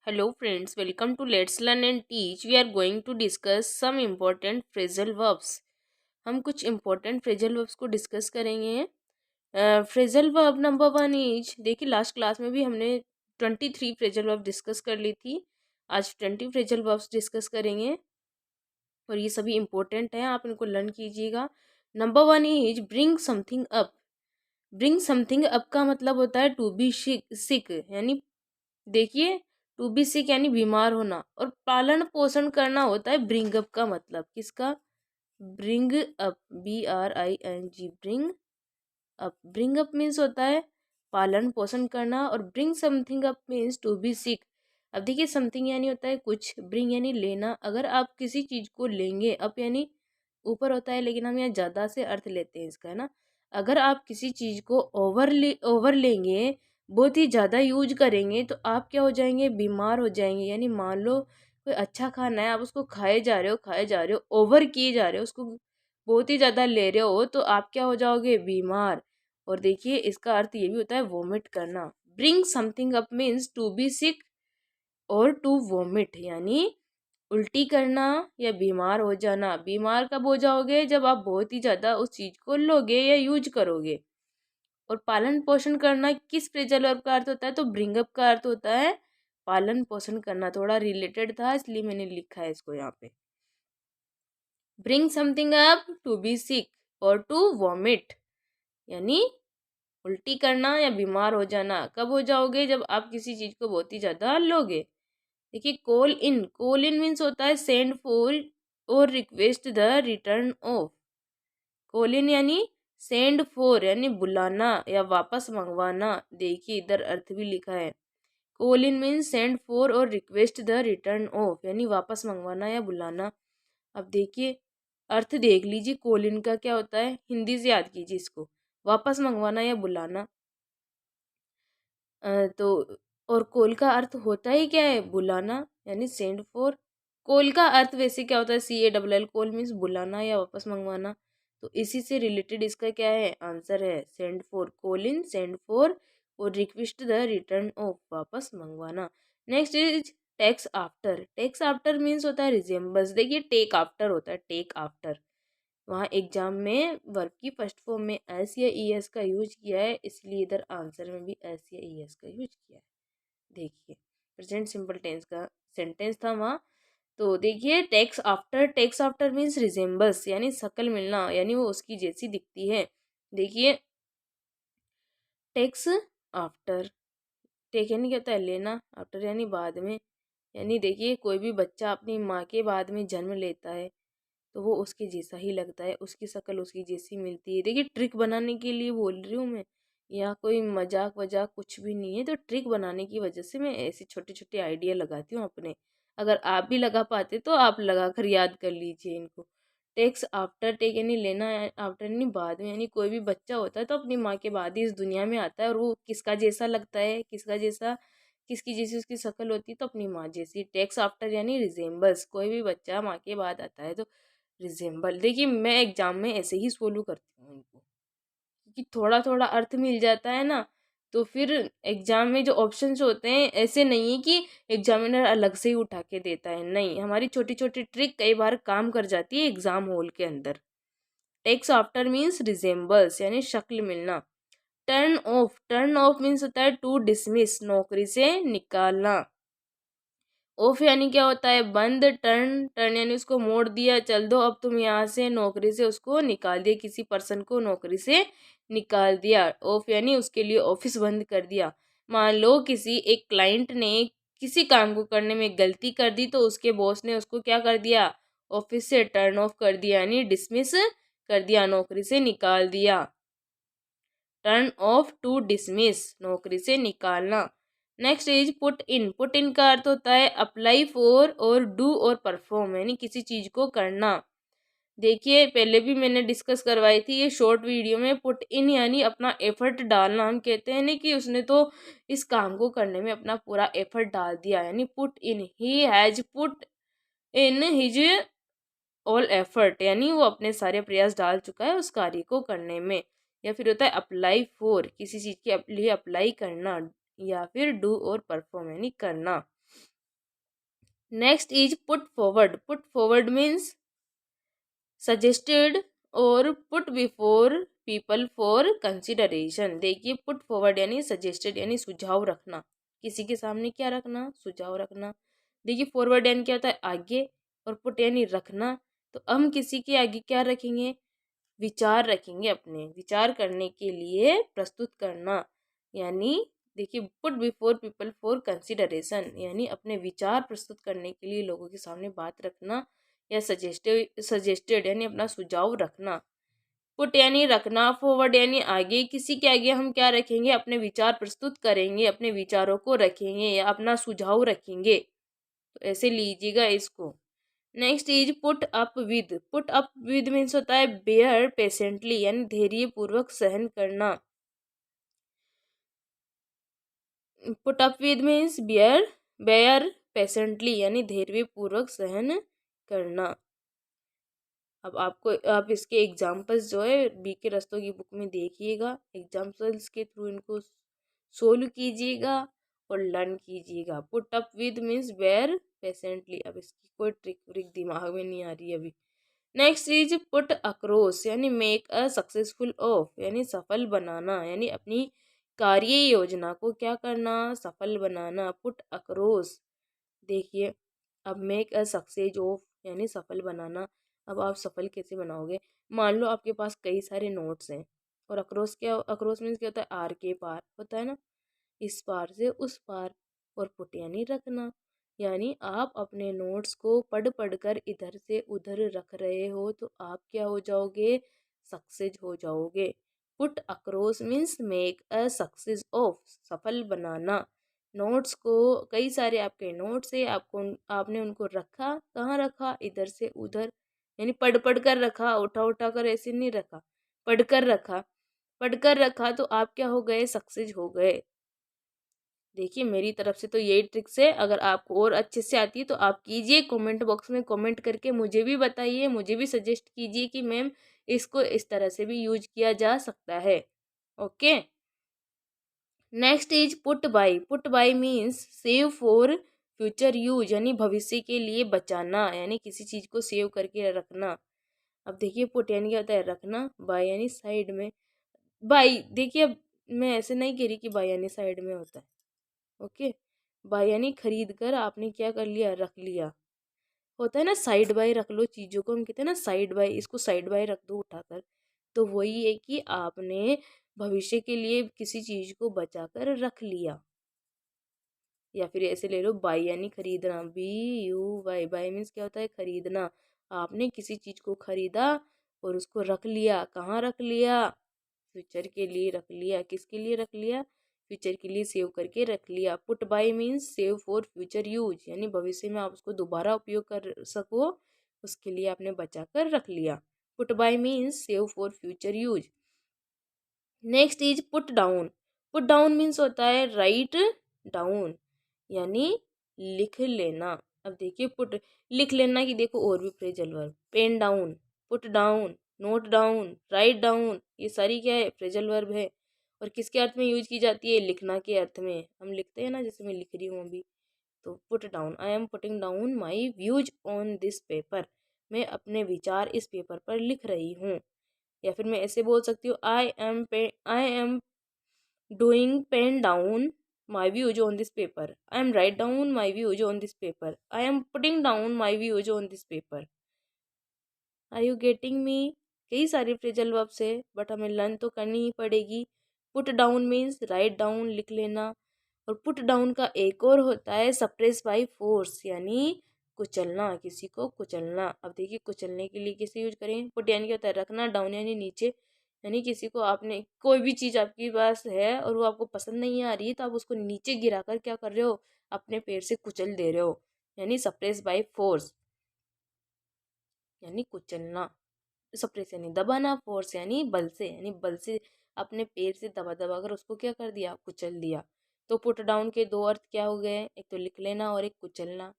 Hello friends, welcome to Let's Learn and Teach. We are going to discuss some important phrasal verbs. हम कुछ important phrasal verbs को discuss करेंगे. Phrasal verb number 1 is, देखिए last class में भी हमने 23 phrasal verb discuss कर ली थी. आज 20 phrasal verbs discuss करेंगे और ये सभी important हैं, आप इनको learn कीजिएगा. Number 1 is bring something up. Bring something up का मतलब होता है to be sick, यानी देखिए टू बी सिक यानी बीमार होना, और पालन पोषण करना होता है ब्रिंग अप का मतलब. किसका? Bring up, BRING, bring up. Bring up means होता है पालन पोषण करना, और bring something up means to be sick. अब देखिए समथिंग यानी होता है कुछ, ब्रिंग यानी लेना. अगर आप किसी चीज को लेंगे, अप यानी ऊपर होता है, लेकिन हम यहाँ ज़्यादा से अर्थ लेते हैं इसका, है ना. अगर आप किसी चीज़ को ओवर लेंगे, बहुत ही ज़्यादा यूज करेंगे, तो आप क्या हो जाएंगे? बीमार हो जाएंगे. यानी मान लो कोई अच्छा खाना है, आप उसको खाए जा रहे हो, ओवर किए जा रहे हो, उसको बहुत ही ज़्यादा ले रहे हो, तो आप क्या हो जाओगे? बीमार. और देखिए इसका अर्थ ये भी होता है वोमिट करना. Bring something up means to be sick और टू वोमिट, यानी उल्टी करना या बीमार हो जाना. बीमार कब हो जाओगे? जब आप बहुत ही ज़्यादा उस चीज़ को लोगे या यूज करोगे. और पालन पोषण करना किस फ्रेजल वर्ब का अर्थ होता है? तो ब्रिंग अप का अर्थ होता है पालन पोषण करना. थोड़ा रिलेटेड था इसलिए मैंने लिखा है इसको यहाँ पे. Bring something up to be sick और टू वॉमिट, यानी उल्टी करना या बीमार हो जाना. कब हो जाओगे? जब आप किसी चीज़ को बहुत ही ज़्यादा लोगे. देखिए कॉल इन मीन्स होता है सेंड फॉर और request the return of. Call in यानी सेंड फॉर यानी बुलाना या वापस मंगवाना. देखिए इधर अर्थ भी लिखा है. Call in means send for और रिक्वेस्ट द रिटर्न ऑफ, यानी वापस मंगवाना या बुलाना. अब देखिए अर्थ देख लीजिए, कॉल इन का क्या होता है, हिंदी से याद कीजिए इसको. वापस मंगवाना या बुलाना. तो और कॉल का अर्थ होता ही क्या है? बुलाना, यानी सेंड फॉर. कॉल का अर्थ वैसे क्या होता है? CALL. कॉल मीन्स बुलाना या वापस मंगवाना. तो इसी से रिलेटेड इसका क्या है? आंसर है send for. Call in, send for और रिक्वेस्ट द रिटर्न ऑफ, वापस मंगवाना. Next is takes after. Takes after means होता है रिजेम्बल्स. देखिए टेक आफ्टर होता है, टेक आफ्टर. वहाँ एग्जाम में वर्ब की फर्स्ट फॉर्म में एस या ES का यूज किया है, इसलिए इधर आंसर में भी एस या ES का यूज किया है. देखिए प्रेजेंट सिंपल टेंस का सेंटेंस था वहाँ. तो देखिए टेक्स आफ्टर मीन्स रिजेम्बल्स, यानी शक्ल मिलना, यानी वो उसकी जैसी दिखती है. देखिए टेक्स आफ्टर, टेक यानी क्या होता है? लेना, आफ्टर यानी बाद में. यानी देखिए कोई भी बच्चा अपनी माँ के बाद में जन्म लेता है, तो वो उसके जैसा ही लगता है, उसकी शक्ल उसकी जैसी मिलती है. देखिए ट्रिक बनाने के लिए बोल रही हूँ मैं, या कोई मजाक वजाक कुछ भी नहीं है. तो ट्रिक बनाने की वजह से मैं ऐसे छोटे छोटे आइडिया लगाती हूँ अपने. अगर आप भी लगा पाते तो आप लगा कर याद कर लीजिए इनको. टेक्स आफ्टर, टेक यानी लेना, आफ्टर यानी बाद में. यानी कोई भी बच्चा होता है तो अपनी माँ के बाद ही इस दुनिया में आता है, और वो किसका जैसा लगता है, किसका जैसा, किसकी जैसी उसकी शक्ल होती है? तो अपनी माँ जैसी. टेक्स आफ्टर यानी रिजेम्बल्स. कोई भी बच्चा माँ के बाद आता है तो रिजेम्बल. देखिए मैं एग्जाम में ऐसे ही सोल्व करती हूँ इनको, क्योंकि थोड़ा थोड़ा अर्थ मिल जाता है ना. तो फिर एग्जाम में जो ऑप्शंस होते हैं, ऐसे नहीं है कि एग्जामिनर अलग से ही उठा के देता है. नहीं, हमारी छोटी छोटी ट्रिक कई बार काम कर जाती है एग्जाम हॉल के अंदर. टेक्स आफ्टर मीन्स रिजेम्बल्स, यानी शक्ल मिलना. टर्न ऑफ मीन्स होता है टू डिसमिस, नौकरी से निकालना. ऑफ यानी क्या होता है? बंद. टर्न यानी उसको मोड़ दिया, चल दो अब तुम यहाँ से, नौकरी से उसको निकाल दिया, किसी पर्सन को नौकरी से निकाल दिया. ऑफ यानी उसके लिए ऑफिस बंद कर दिया. मान लो किसी एक क्लाइंट ने किसी काम को करने में गलती कर दी, तो उसके बॉस ने उसको क्या कर दिया? ऑफिस से टर्न ऑफ कर दिया, यानी डिसमिस कर दिया, नौकरी से निकाल दिया. टर्न ऑफ टू डिसमिस, नौकरी से निकालना. Next is put in. Put in का अर्थ होता है अप्लाई फॉर और डू और परफॉर्म, यानी किसी चीज को करना. देखिए पहले भी मैंने डिस्कस करवाई थी ये शॉर्ट वीडियो में. पुट इन यानी अपना एफर्ट डालना. हम कहते हैं ना कि उसने तो इस काम को करने में अपना पूरा एफर्ट डाल दिया, यानी put in. He has put in his all effort, यानी वो अपने सारे प्रयास डाल चुका है उस कार्य को करने में. या फिर होता है अप्लाई फॉर, किसी चीज़ के लिए अप्लाई करना. या फिर डू और परफॉर्म यानी करना. Next is put forward. Put forward means suggested और put before people for consideration. देखिए पुट फॉरवर्ड यानी सजेस्टेड यानी सुझाव रखना, किसी के सामने क्या रखना, सुझाव रखना। देखिए फॉरवर्ड यानी क्या होता है, आगे, और पुट यानी रखना। तो हम किसी के आगे क्या रखेंगे, विचार रखेंगे, अपने विचार करने के लिए प्रस्तुत करना। यानी देखिए put before people for consideration यानी अपने विचार प्रस्तुत करने के लिए लोगों के सामने बात रखना, या सजेस्टेड सजेस्टेड यानी अपना सुझाव रखना। पुट यानी रखना, फॉरवर्ड यानी आगे, किसी के आगे हम क्या रखेंगे, अपने विचार प्रस्तुत करेंगे, अपने विचारों को रखेंगे या अपना सुझाव रखेंगे। तो ऐसे लीजिएगा इसको। Next is put up with. Put up with means होता है बेयर पेशेंटली यानी धैर्य पूर्वक सहन करना। Put up with means bear patiently यानी धैर्य पूर्वक सहन करना। अब आपको आप इसके एग्जाम्पल्स जो है बीके रस्तों की बुक में देखिएगा, एग्जाम्पल्स के थ्रू इनको सोल्व कीजिएगा और लर्न कीजिएगा। Put up with means bear patiently. अब इसकी कोई ट्रिक व्रिक दिमाग में नहीं आ रही अभी। नेक्स्ट इज पुट अक्रॉस यानी मेक अ सक्सेसफुल ऑफ यानी सफल बनाना, यानी अपनी कार्य योजना को क्या करना, सफल बनाना। Put across. देखिए अब मेक अ सक्सेस ऑफ यानी सफल बनाना। अब आप सफल कैसे बनाओगे, मान लो आपके पास कई सारे नोट्स हैं और अक्रॉस क्या, अक्रॉस मीन्स क्या होता है, आर के पार होता है ना, इस पार से उस पार। और पुट यानी रखना, यानी आप अपने नोट्स को पढ़ पढ़ कर इधर से उधर रख रहे हो तो आप क्या हो जाओगे, सक्सेस हो जाओगे। Put across means make a success of सफल बनाना। नोट्स को, कई सारे आपके नोट्स है, आपको आपने उनको रखा, कहाँ रखा, इधर से उधर, यानी पढ़ पढ़ कर रखा, उठा उठा कर ऐसे नहीं रखा, पढ़ कर रखा। पढ़ कर रखा तो आप क्या हो गए, सक्सेस हो गए। देखिए मेरी तरफ से तो यही ट्रिक्स है, अगर आपको और अच्छे से आती है तो आप कीजिए, कमेंट बॉक्स में कमेंट करके मुझे भी बताइए, मुझे भी सजेस्ट कीजिए कि मैम इसको इस तरह से भी यूज किया जा सकता है। Okay. Next is put buy. Put buy means save for future use यानी भविष्य के लिए बचाना, यानी किसी चीज को सेव करके रखना। अब देखिए पुट यानी क्या होता है, रखना, बाय यानी साइड में। बाय देखिए अब मैं ऐसे नहीं कह रही कि बाय यानी साइड में होता है। ओके। बाय यानी खरीद कर आपने क्या कर लिया, रख लिया। होता है ना साइड बाय रख लो चीज़ों को, हम कहते हैं ना साइड बाय, इसको साइड बाय रख दो उठाकर। तो वही है कि आपने भविष्य के लिए किसी चीज़ को बचा कर रख लिया। या फिर ऐसे ले लो बाय यानी खरीदना, BUY, बाय मीन्स क्या होता है, खरीदना। आपने किसी चीज़ को खरीदा और उसको रख लिया, कहाँ रख लिया, फ्यूचर के लिए रख लिया। किसके लिए रख लिया, फ्यूचर के लिए सेव करके रख लिया। Put buy means save for future use यानी भविष्य में आप उसको दोबारा उपयोग कर सको, उसके लिए आपने बचा कर रख लिया। Put buy means save for future use. Next is put down. Put down means होता है राइट डाउन यानी लिख लेना। अब देखिए पुट लिख लेना की देखो और भी phrasal verb, pen down, put down, note down, write down, ये सारी क्या है, फ्रेजल वर्ब है। और किसके अर्थ में यूज की जाती है, लिखना के अर्थ में। हम लिखते हैं ना, जैसे मैं लिख रही हूँ अभी, तो put down, I am putting down my views on this paper, मैं अपने विचार इस पेपर पर लिख रही हूँ। या फिर मैं ऐसे बोल सकती हूँ, I am doing pen down my views on this paper, I am write down my views on this paper, I am putting down my views on this paper. Are you getting me. कई सारे phrasal verbs है but हमें learn तो करनी ही पड़ेगी। Put down means write down, लिख लेना। और पुट डाउन का एक और होता है सप्रेस बाय फोर्स यानी कुचलना, किसी को कुचलना। अब देखिए कुचलने के लिए किसे यूज करें, पुट यानी क्या होता है रखना, डाउन यानी नीचे, यानी किसी को आपने कोई भी चीज़ आपके पास है और वो आपको पसंद नहीं आ रही है तो आप उसको नीचे गिराकर क्या कर रहे हो, अपने पैर से कुचल दे रहे हो, यानी सप्रेस बाय फोर्स यानी कुचलना। सप्रेस यानी दबाना, फोर्स यानी बल से, यानी बल से अपने पैर से दबा दबा कर उसको क्या कर दिया, कुचल दिया। तो पुट डाउन के दो अर्थ क्या हो गए, एक तो लिख लेना और एक कुचलना।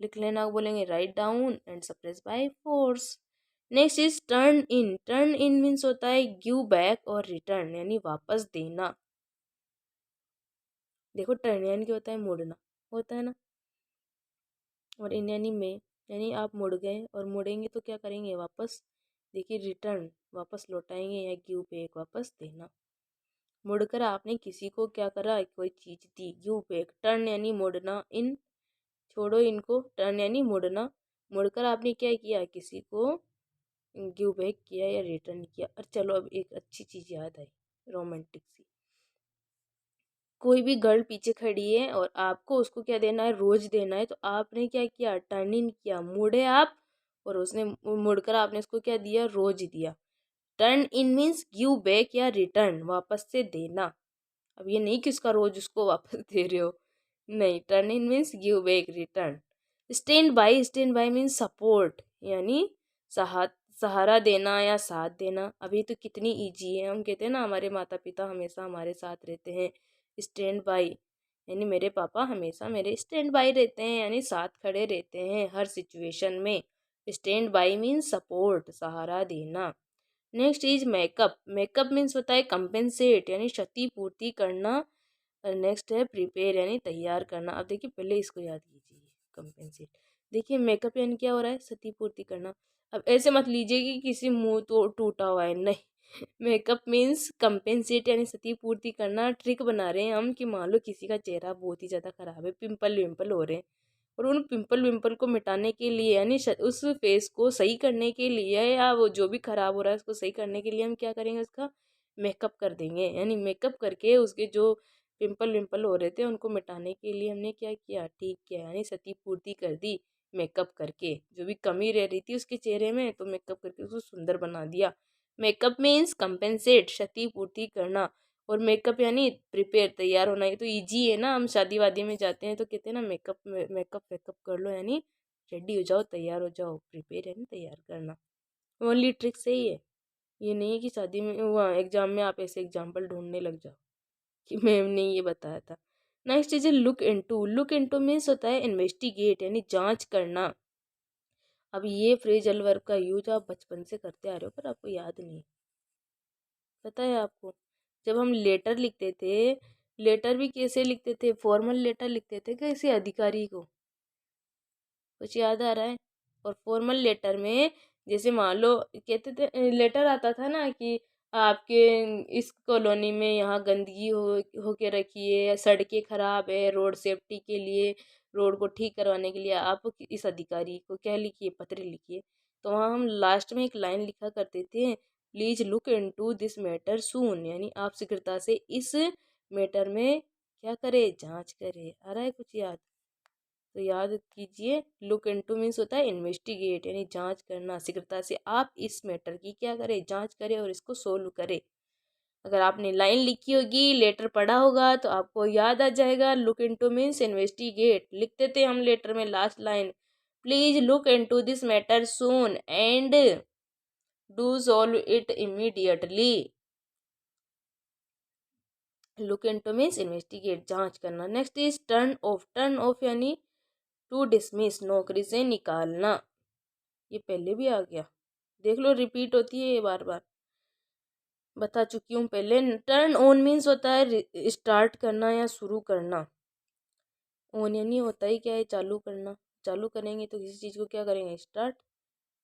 लिख लेना को बोलेंगे write down and suppress by force. Next is turn in. Turn in means होता है गिव बैक और रिटर्न यानी वापस देना। देखो टर्न यानी क्या होता है, मोड़ना होता है ना। और इन यानी में, यानी आप मुड़ गए और मुड़ेंगे तो क्या करेंगे, वापस। देखिए रिटर्न, वापस लौटाएंगे, या गिव बैक, वापस देना। मुड़कर आपने किसी को क्या करा, कोई चीज दी, गिव बैक। टर्न यानी मुड़ना, इन छोड़ो इनको, टर्न यानी मुड़ना। मुड़कर आपने क्या किया, किसी को गिव बैक किया या रिटर्न किया। और चलो अब एक अच्छी चीज याद आई, रोमांटिक सी। कोई भी गर्ल पीछे खड़ी है और आपको उसको क्या देना है, रोज देना है, तो आपने क्या किया, टर्न इन किया, मुड़े आप, और उसने मुड़कर आपने उसको क्या दिया, रोज दिया। Turn in means give back या रिटर्न, वापस से देना। अब ये नहीं कि उसका रोज उसको वापस दे रहे हो, नहीं। Turn in means give back, return. Stand by means support, यानी सहारा देना या साथ देना। अभी तो कितनी इजी है, हम कहते हैं ना हमारे माता पिता हमेशा हमारे साथ रहते हैं। स्टैंड बाई यानी मेरे पापा हमेशा मेरे स्टैंड बाई रहते हैं, यानी साथ खड़े रहते हैं हर सिचुएशन में। स्टैंड बाई मीन्स सपोर्ट, सहारा देना। Next is makeup. Makeup means होता है कंपेंसेट, यानी क्षतिपूर्ति करना। और नेक्स्ट है प्रिपेयर, यानी तैयार करना। अब देखिए पहले इसको याद कीजिए, कंपेंसेट। देखिए मेकअप यानी क्या हो रहा है, क्षतिपूर्ति करना। अब ऐसे मत लीजिए कि किसी मुंह तो टूटा हुआ है, नहीं। मेकअप मीन्स कंपेंसेट यानी क्षतिपूर्ति करना। ट्रिक बना रहे हैं हम कि मान लो किसी का चेहरा बहुत ही ज़्यादा खराब है, पिंपल विम्पल हो रहे हैं, और उन पिंपल विम्पल को मिटाने के लिए, यानी उस फेस को सही करने के लिए, या वो जो भी खराब हो रहा है उसको सही करने के लिए हम क्या करेंगे, उसका मेकअप कर देंगे। यानी मेकअप करके उसके जो पिंपल विम्पल हो रहे थे उनको मिटाने के लिए हमने क्या किया, ठीक किया, यानी क्षतिपूर्ति कर दी मेकअप करके। जो भी कमी रह रही थी उसके चेहरे में, तो मेकअप करके उसको सुंदर बना दिया। मेकअप मीन्स कंपेंसेट, क्षतिपूर्ति करना। और मेकअप यानी प्रिपेयर, तैयार होना। ये तो इजी है ना, हम शादी वादी में जाते हैं तो कहते हैं ना मेकअप मेकअप वेकअप कर लो, यानी रेडी हो जाओ, तैयार हो जाओ। प्रिपेयर यानी तैयार करना। ओनली ट्रिक सही है, ये नहीं है कि शादी में वहाँ एग्जाम में आप ऐसे एग्जाम्पल ढूंढने लग जाओ कि मैम ने ये बताया था। Next is look into. Look into means होता है इन्वेस्टिगेट, यानी जांच करना। अब ये फ्रेजल वर्ब का यूज आप बचपन से करते आ रहे हो पर आपको याद नहीं, पता है आपको। जब हम लेटर लिखते थे, लेटर भी कैसे लिखते थे, फॉर्मल लेटर लिखते थे कैसे, अधिकारी को, कुछ याद आ रहा है। और फॉर्मल लेटर में जैसे मान लो कहते थे, लेटर आता था ना कि आपके इस कॉलोनी में यहाँ गंदगी होके रखी है, सड़कें खराब है, रोड सेफ्टी के लिए, रोड को ठीक करवाने के लिए आप इस अधिकारी को क्या लिखिए, पत्र लिखिए। तो वहाँ हम लास्ट में एक लाइन लिखा करते थे, please look into this matter soon, यानी आप शीघ्रता से इस मैटर में क्या करे, जांच करे। आ रहा है कुछ याद, तो याद कीजिए। लुक इनटू मीन्स होता है इन्वेस्टिगेट, यानी जांच करना। शीघ्रता से आप इस मैटर की क्या करें, जांच करें और इसको सोल्व करें। अगर आपने लाइन लिखी होगी, लेटर पढ़ा होगा, तो आपको याद आ जाएगा। Look into means investigate. लिखते थे हम लेटर में last line, please look into this matter soon and do solve it immediately. Look into means investigate, जांच करना। Next is turn off. Turn off यानी टू डिसमिस, नौकरी से निकालना। ये पहले भी आ गया, देख लो रिपीट होती है ये बार बार, बता चुकी हूँ पहले। टर्न ऑन मीन्स होता है स्टार्ट करना या शुरू करना। ऑन यानी होता ही क्या है, चालू करना। चालू करेंगे तो किसी चीज़ को क्या करेंगे, स्टार्ट।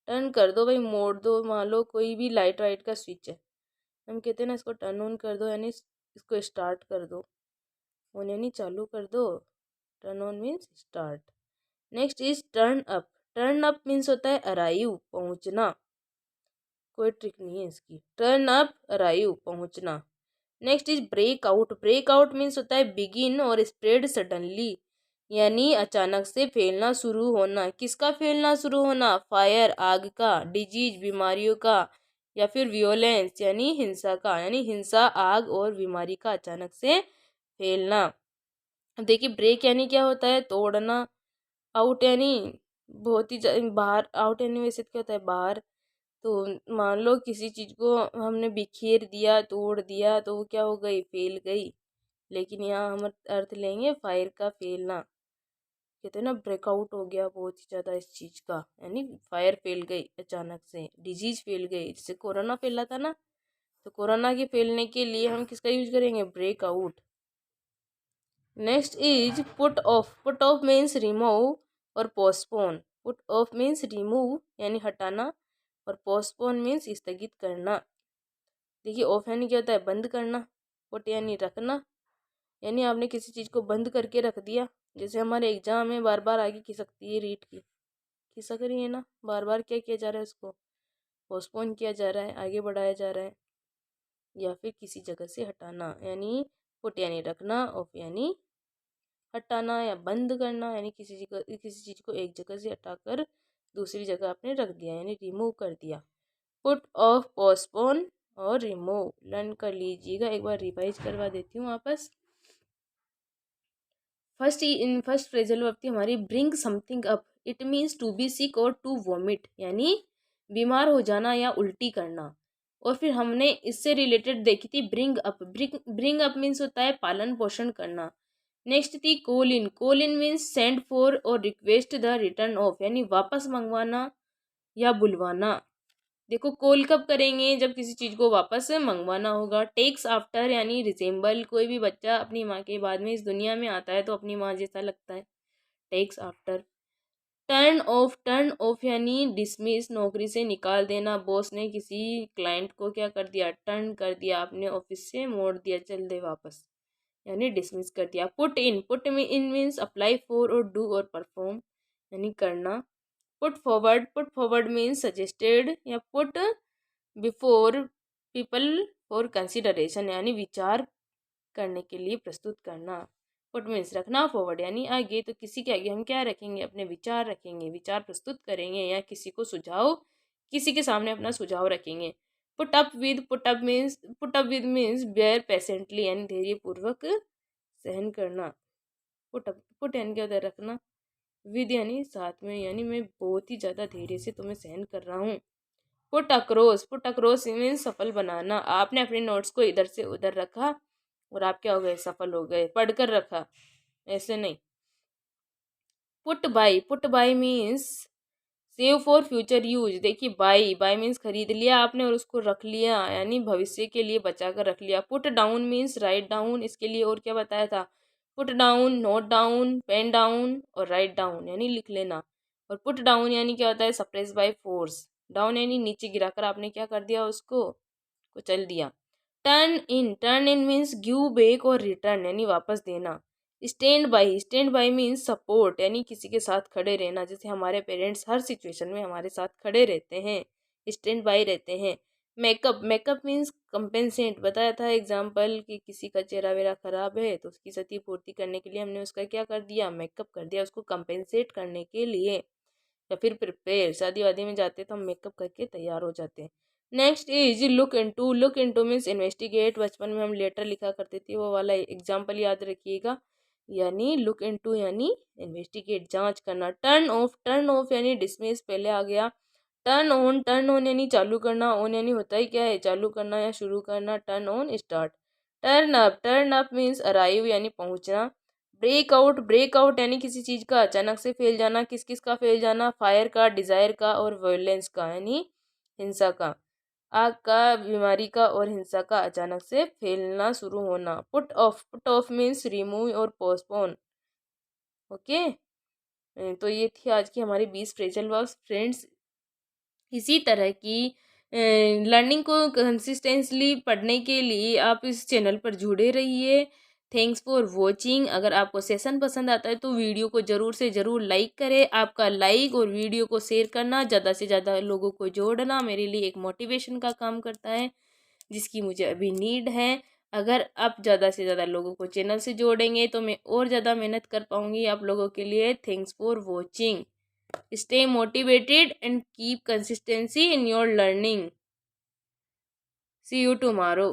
टर्न कर दो भाई, मोड़ दो। मान लो कोई भी लाइट वाइट का स्विच है, हम कहते हैं ना इसको टर्न ऑन कर दो, यानी इसको स्टार्ट कर दो। ऑन यानी चालू कर दो, turn on means start. Next is turn up. Turn up means होता है अराइव, पहुंचना। कोई ट्रिक नहीं है इसकी, टर्न अप, अराइव, पहुंचना। Next is break out. Break out means होता है बिगिन और स्प्रेड सडनली, यानी अचानक से फैलना शुरू होना। किसका फैलना शुरू होना, फायर, आग का, डिजीज, बीमारियों का, या फिर वियोलेंस यानी हिंसा का, यानी हिंसा, आग और बीमारी का अचानक से फैलना। अब देखिए ब्रेक यानी क्या होता है, तोड़ना। आउट यानी बहुत ही बाहर, आउट यानी वैसे क्या होता है, बाहर। तो मान लो किसी चीज को हमने बिखेर दिया, तोड़ दिया, तो वो क्या हो गई, फैल गई। लेकिन यहाँ हम अर्थ लेंगे फायर का, फैलना। कहते हैं ना ब्रेकआउट हो गया बहुत ही ज्यादा इस चीज का, यानी फायर फैल गई अचानक से, डिजीज फैल गई। जैसे कोरोना फैला था ना, तो कोरोना के फैलने के लिए हम किसका यूज करेंगे, breakout. Next is put off. Put off means remove, और postpone. Put off means remove यानी हटाना, और पोस्टपोन मीन्स स्थगित करना। देखिए ऑफ यानी क्या होता है, बंद करना। पुट यानी रखना, यानी आपने किसी चीज़ को बंद करके रख दिया। जैसे हमारे एग्जाम में बार बार आगे खिसकती है रीट की, खिसक रही है ना, बार बार क्या किया जा रहा है, उसको पोस्टपोन किया जा रहा है, आगे बढ़ाया जा रहा है। या फिर किसी जगह से हटाना, यानी पुट यानी रखना, ऑफ यानी हटाना या बंद करना, यानी किसी चीज़ को एक जगह से हटाकर दूसरी जगह आपने रख दिया, यानी रिमूव कर दिया। पुट ऑफ, पोस्टपोन और रिमूव लर्न कर लीजिएगा, एक बार रिवाइज करवा देती हूँ वापस। फर्स्ट फ्रेजल वर्ब थी हमारी bring something up. It means to be sick और टू वॉमिट, यानी बीमार हो जाना या उल्टी करना। और फिर हमने इससे रिलेटेड देखी थी bring up. Bring up means होता है पालन पोषण करना। नेक्स्ट थी call in means send for और रिक्वेस्ट द रिटर्न ऑफ, यानी वापस मंगवाना या बुलवाना। देखो कॉल कब करेंगे, जब किसी चीज़ को वापस मंगवाना होगा। टेक्स आफ्टर यानी रिजेंबल, कोई भी बच्चा अपनी माँ के बाद में इस दुनिया में आता है तो अपनी माँ जैसा लगता है, टेक्स आफ्टर। टर्न ऑफ यानी डिसमिस, नौकरी से निकाल देना। बॉस ने किसी क्लाइंट को क्या कर दिया, टर्न कर दिया, अपने ऑफिस से मोड़ दिया, चल दे वापस, यानी डिसमिस कर दिया। Put in means apply for और डू और परफॉर्म, यानी करना। पुट फॉरवर्ड मीन्स सजेस्टेड या put before people for consideration, यानी विचार करने के लिए प्रस्तुत करना। पुट मीन्स रखना, फॉरवर्ड यानी आगे, तो किसी के आगे हम क्या रखेंगे, अपने विचार रखेंगे, विचार प्रस्तुत करेंगे, या किसी को सुझाव, किसी के सामने अपना सुझाव रखेंगे। Put up with means bear patiently, यानी धैर्यपूर्वक सहन करना। पुट यानी क्या होता है, रखना, विद यानी साथ में, यानी मैं बहुत ही ज़्यादा धैर्य से तुम्हें सहन कर रहा हूँ। पुट अक्रॉस मीन्स सफल बनाना। आपने अपने नोट्स को इधर से उधर रखा और आप क्या हो गए, सफल हो गए, पढ़कर रखा, ऐसे नहीं। Put buy means save for future use. देखिए बाय मीन्स खरीद लिया आपने और उसको रख लिया, यानी भविष्य के लिए बचा कर रख लिया। Put down means write down, इसके लिए और क्या बताया था, put down, note down, pen down और राइट डाउन, यानी लिख लेना। और पुट डाउन यानी क्या होता है, सप्रेस बाय फोर्स। डाउन यानी नीचे गिराकर आपने क्या कर दिया, उसको कुचल दिया। Turn in means give back और रिटर्न, यानी वापस देना। स्टैंड बाय मीन्स सपोर्ट, यानी किसी के साथ खड़े रहना। जैसे हमारे पेरेंट्स हर सिचुएशन में हमारे साथ खड़े रहते हैं, स्टैंड बाय रहते हैं। मेकअप मीन्स कंपेंसेट, बताया था एग्जाम्पल कि किसी का चेहरा वेरा खराब है तो उसकी क्षतिपूर्ति करने के लिए हमने उसका क्या कर दिया, मेकअप कर दिया, उसको कंपेंसेट करने के लिए। या फिर प्रिपेयर, शादी वादी में जाते तो हम मेकअप करके तैयार हो जाते हैं। Next is look into means investigate. बचपन में हम लेटर लिखा करते थे, वो वाला एग्जाम्पल याद रखिएगा, यानी लुक इनटू यानी इन्वेस्टिगेट, जांच करना। टर्न ऑफ यानी डिसमिस, पहले आ गया। टर्न ऑन यानी चालू करना, ऑन यानी होता ही क्या है, चालू करना या शुरू करना। Turn on start. Turn up means arrive यानी पहुंचना। ब्रेक आउट यानी किसी चीज का अचानक से फैल जाना। किस किस का फैल जाना, फायर का, डिजायर का और वायलेंस का, यानी हिंसा का। आग का, बीमारी का और हिंसा का अचानक से फैलना शुरू होना। पुट ऑफ मीन्स रिमूव और पोस्टपोन। ओके, तो ये थी आज की हमारी 20 फ्रेजल वर्ब्स फ्रेंड्स। इसी तरह की लर्निंग को कंसिस्टेंटली पढ़ने के लिए आप इस चैनल पर जुड़े रहिए। Thanks for watching. अगर आपको सेशन पसंद आता है तो वीडियो को ज़रूर से ज़रूर लाइक करें। आपका लाइक और वीडियो को शेयर करना, ज़्यादा से ज़्यादा लोगों को जोड़ना मेरे लिए एक मोटिवेशन का काम करता है, जिसकी मुझे अभी नीड है। अगर आप ज़्यादा से ज़्यादा लोगों को चैनल से जोड़ेंगे तो मैं और ज़्यादा मेहनत कर पाऊँगी आप लोगों के लिए। Thanks for watching. Stay motivated and keep consistency in your learning. See you tomorrow.